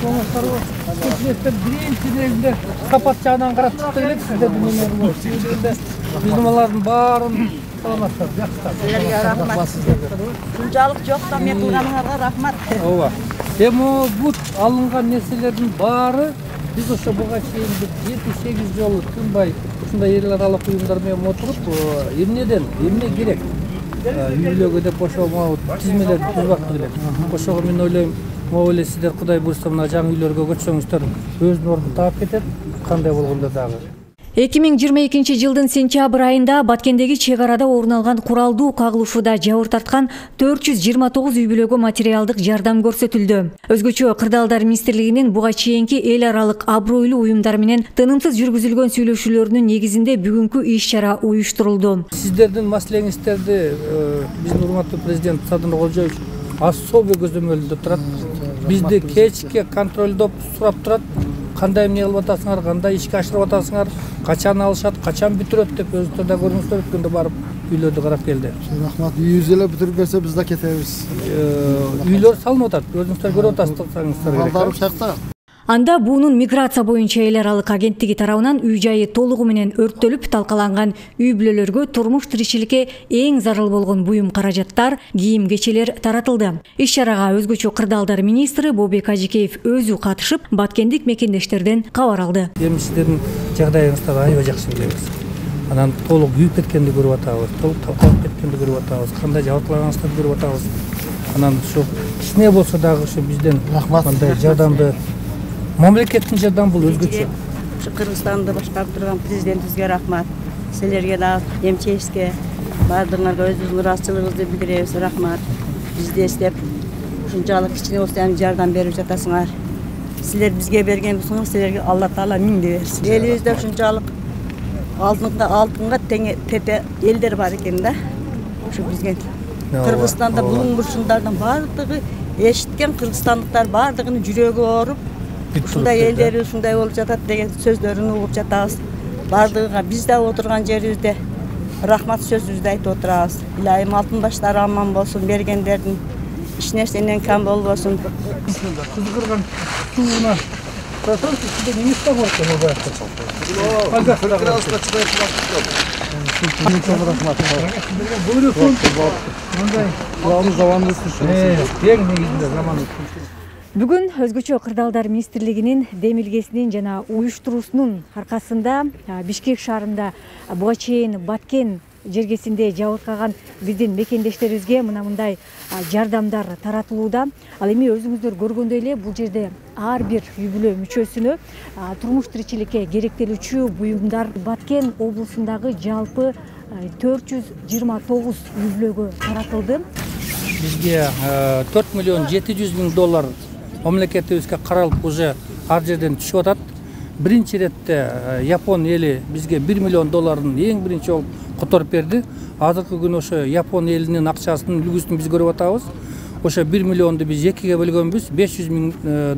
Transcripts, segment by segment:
Oңаштарбы? Көпчүлүктөр биринчи негизинде сапат жагынан карап чыкты элек сиздердин эмеңиз. Биздин алардын баарын саламатсыздар, жакшысыздар. Силерге рахмат. Шунчалык жокта мен кылганыңарга рахмат. Ооба. Эми бут алынган нерселердин баары биз ошо буга чейин 7-8 жолу тынбай ушундай эл аралык уюмдар менен отуруп, эмне керек? Үйлөгө деп ошо тизмелерди түзбөк керек. Ошого мен ойлойм, могу сиздер Кудай буйрса мына жаңы үйлөргө көчсөңүздөр өзүнүн ордун таап кетет, кандай болгондо дагы. 2022 жылдын сентябрь айында Баткендеги чек арада орун алган куралдуу кагылышууда жабыр тарткан 429 үй бүлөгө материалдык жардам көрсөтүлдү. Өзгөчө Кырдаалдар министрлигинин буга чейинки эл аралык абройлуу уюмдар менен тынымсыз жүргүзүлгөн сүйлөшүүлөрүнүн негизинде бүгүнкү иш-чара уюштурулду. Сиздердин маселеңиздерди биздин урматтуу президент Садыр Кожоевич особый көзөмөлдө турат. Бизди кечке контролдоп сурап турат. Кандай эмне кылып атасыңар, кандай ишке ашырып атасыңар, качан алышат, качан бүтүрөт деп өзүңүздөр да көрүңүздөр, өткөндө барып үйлөрдү карап келди. Рахмат. Үйүбүздү эле бүтүрүп берсе биз да кетебиз. Үйлөр салынып атат, өзүңүздөр көрүп атасыңар керек. Балдарым шакта. Анда буунун миграция боюнча эл аралык агенттиги тарабынан үй жайы толугу менен өрттөлүп талкаланган үй бүлөлөргө турмуш тиричиликке эң зарыл болгон буюм каражаттар, кийим кечелер таратылды. Иш-чарага өзгөчө Кырдаалдар министри Бообек Ажикеев өзү катышып, баткендик мекендештерден кабар алды. Эми сиздердин жагдайыңызды аябай жакшы билебиз. Анан толук күйүп кеткенди көрүп атабыз, толук талкаланып кеткенди көрүп атабыз, кандай жабыркаганыңызды көрүп атабыз. Анан ушу кичине болсо дагы ушу бизден кандай жардамды мамлекеттин жардамы бул өзгөчө. Ушу Кыргызстанды башкарып турган президентибизге рахмат. Силерге да эмчегизге баардыгыңарга өзүбүздүн ыраазычылыгыбызды билдиребиз. Рахмат. Бизди эстеп ушунчалык кичине болсо жардам берип жатасыңар. Силер бизге берген болсоңуз, силерге Алла Таала миңди берсин. Элибизде ушунчалык алтынга тете элдер бар экен да. Ушу бизге Кыргызстанда булуң бурчундардын баардыгы эшиткен кыргызстандыктар баардыгынын жүрөгү ооруп, ушундай элдер ушундай болуп жатат деген сөздөрүн угуп жатабыз. Баардыгыга биз да отурган жерибизде рахмат сөзүбүздү айтып отурабыз. Илайым алтын баштары аман болсун, бергендердин эч нерседен кам болбосун. Кызгырган сууна Сразу сюда не места вот это бывает. Бүгүн өзгөчө Кырдаалдар министрлигинин демилгесинин жана уюштуруусунун аркасында Бишкек шаарында буга чейин Баткен жергесинде жабыркаган биздин мекендештерибизге мындай жардамдар таратылууда. Ал эми өзүңүздөр көргөндөй эле бул жерде ар бир үй бүлө мүчөсүнө турмуш тиричиликке керектелүүчү буюмдар Баткен облусундагы жалпы 429 үй бүлөгө таратылды. Бизге 4 миллион 700 миң доллар мамлекетибизге каралып уже ар жерден түшүп атат. Биринчи иретте Япон эли бизге 1 миллион долларын эң биринчи болуп которуп берди. Азыркы күнү ошо Япон элинин акчасынын үлгүсүн биз көрүп атабыз. Ошо 1 миллионду биз экиге бөлгөнбүз. 500 миң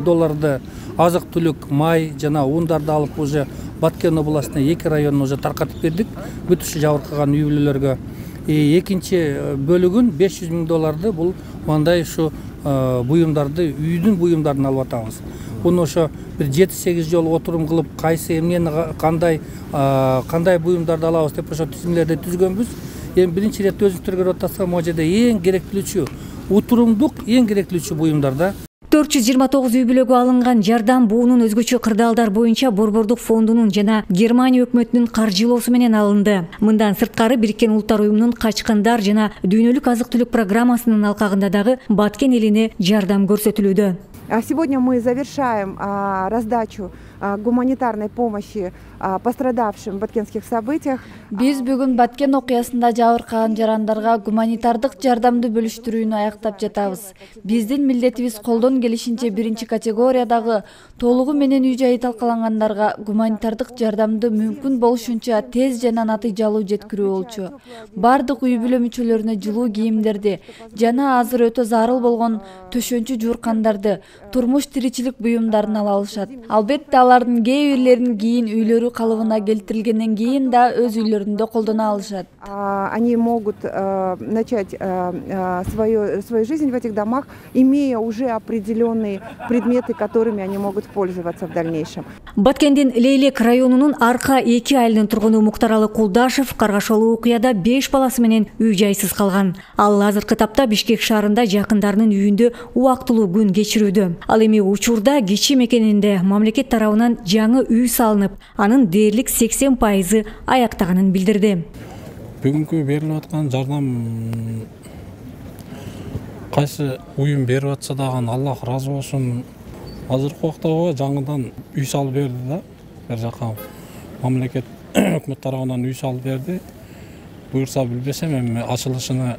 долларды азык-түлүк, май жана ундарды алып уже Баткен областына 2 районуна уже таркатып бердик. Бүт ушу жабыркаган үй бүлөлөргө. Экинчи бөлүгүн 500 миң долларды бул мындай ушу буюмдарды, үйдүн буюмдарын алып атабыз. Буну ошо бир 7-8 жолу отурум кылып, кайсы эмнени кандай буюмдарды алабыз деп ошо тизимлерди түзгөнбүз. Эми биринчи ирет өзүңүздөр көрүп атасыздар, могу жерде эң керектүүлүүчү, утурумдук эң керектүүлүүчү буюмдарда 429 үй бүлөгө алынган жардам буунун өзгөчө Кырдаалдар боюнча Борбордук фондунун жана Германия өкмөтүнүн каржылоосу менен алынды. Мындан сырткары Бириккен Улуттар уюмунун качкындар жана дүйнөлүк азык-түлүк программасынын алкагында дагы Баткен элине жардам көрсөтүлүүдө. Сегодня мы завершаем раздачу гуманитарной помощи пострадавшим в баткенских событиях. Биз бүгүн Баткен окуясында жабыркаган жарандарга гуманитардык жардамды бөлүштүрүүнү аяктап жатабыз. Биздин милдетибиз колдон келишинче биринчи категориядагы толугу менен үй жайы талкалангандарга гуманитардык жардамды мүмкүн болушунча тез жана натыйжалуу жеткирүү болчу. Бардык үй бүлө мүчөлөрүнө жылуу кийимдерди жана азыр өтө зарыл болгон төшөнчү жууркандарды, турмуш тиричилик буюмдарын ала алышат. Албетте алардын кээ бирлеринин кийин үйлөрү калыбына келтирилгенден кийин да өз үйлөрүндө колдоно алышат. Они могут начать свою жизнь в этих домах, имея уже определенные предметы, которыми они могут пользоваться в дальнейшем. Баткендин Лейлек районунун Арка 2 айылынын тургуну Муктаралы Кулдашев каргашалуу окуяда 5 баласы менен үй жайсыз калган. Ал азыркы тапта Бишкек шаарында жакындарынын үйүндө убактылуу күн кечирүүдө. Ал эми учурда кичи мекенинде мамлекет тарабынан жаңы үй салынып, анын дээрлик 80% аяктаганын билдирди. Бүгүнкү берилип аткан жардам кайсы уюм берип атса дагы Аллах разы болсун. Азыркы убакта жаңыдан үй салып берди да. Бер жака мамлекет өкмөт тарабынан үй салып берди. Буюрса билбесем эми ачылышыны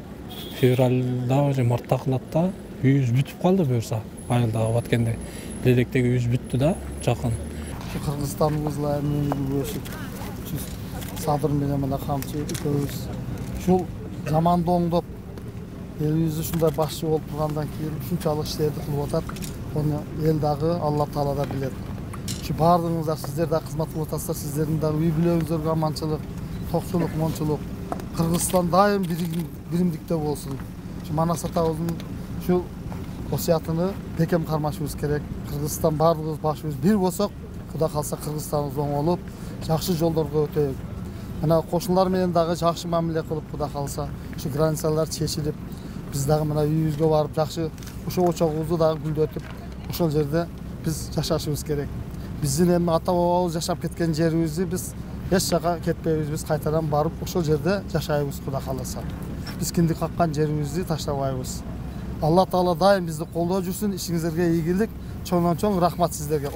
февралда же мартта кылат да. Үйүбүз бүтүп калды буюрса. Айылдагы Баткенде Лелектеги үйүбүз бүттү да жакын. Кыргызстаныбызла эмне өсүп садыр менен мына камчы көбүз. Ушул заманды оңдоп элибизди ушундай башчы болуп тургандан кийин ушунчалык иштерди кылып атат. Оны эл дагы Алла Таала да билет. Şu бардыңыздар, сиздер да кызмат кылып атасыздар, сиздердин да үй бүлөгүңүзгө аманчылык, токчулук, мончулук. Кыргызстан дайым биримдикте болсун. Şu Манас атабыздын şu осуятыны бекем кармашыбыз керек. Кыргызстан бардыгыбыз башыбыз бир болсок, Кудай калса Кыргызстаныбыз оңолуп, жакшы жолдорго өтөйүк. Мына кошуналар менен дагы жакшы мамиле кылып, Кудай калса, şu границалар чечилип, биз дагы мына үйүбүзгө барып жакшы ошо очогубузду дагы гүлдөтүп, ошол жерде биз жашашыбыз керек. Биздин эми ата бабабыз жашап кеткен жерибизди биз эч жака кетпейбиз, биз кайтадан барып ошол жерде жашайбыз, Кудай кааласа. Биз киндик каккан жерибизди таштабайбыз. Алла Таала дайым бизди колдоо жүрсүн, ишиңиздерге ийгилик, чоңдон чоң рахмат сиздерге.